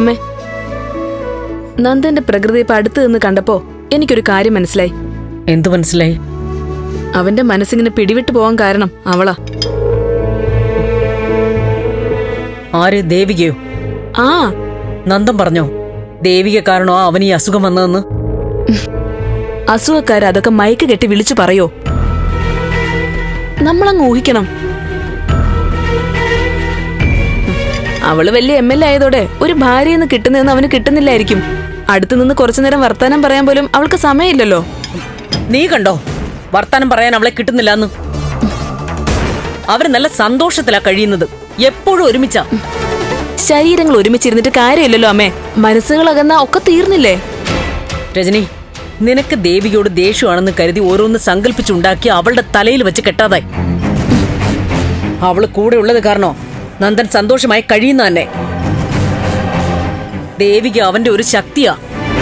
അമ്മേ, നന്ദന്റെ പ്രകൃതി ഇപ്പൊ അടുത്ത് നിന്ന് കണ്ടപ്പോ എനിക്കൊരു കാര്യം മനസ്സിലായി. എന്തു മനസ്സിലായി? അവന്റെ മനസ്സിങ്ങനെ പിടിവിട്ടു പോവാൻ കാരണം അവളാ. ആര്? ദേവികയോ? ആ, നന്ദൻ പറഞ്ഞോ ദേവിക കാരണോ അവന് ഈ അസുഖം വന്നതെന്ന്? അസുഖക്കാര് അതൊക്കെ മയക്ക് കെട്ടി വിളിച്ചു പറയോ? നമ്മളങ്ങ് ഊഹിക്കണം. അവള് വലിയ MLA ആയതോടെ ഒരു ഭാര്യയെന്ന് കിട്ടുന്നതെന്ന് അവന് കിട്ടുന്നില്ലായിരിക്കും. അടുത്തു നിന്ന് കുറച്ചു നേരം വർത്താനം പറയാൻ പോലും അവൾക്ക് സമയമില്ലല്ലോ. നീ കണ്ടോ വർത്താനം പറയാൻ അവളെ കിട്ടുന്നില്ലെന്ന്? അവര് നല്ല സന്തോഷത്തിലാ കഴിയുന്നത്, എപ്പോഴും ഒരുമിച്ചാ. ശരീരങ്ങൾ ഒരുമിച്ചിരുന്നിട്ട് കാര്യമില്ലല്ലോ അമ്മേ, മനസ്സുകൾ അകന്നാ ഒക്കെ തീർന്നില്ലേ? രജനി, നിനക്ക് ദേവികയോട് ദേഷ്യമാണെന്ന് കരുതി ഓരോന്ന് സങ്കല്പിച്ചുണ്ടാക്കി അവളുടെ തലയിൽ വെച്ച് കെട്ടാതായി. അവള് കൂടെ ഉള്ളത് കാരണോ നന്ദൻ സന്തോഷമായി കഴിയുന്ന തന്നെ. ദേവിക അവന്റെ ഒരു ശക്തിയാ.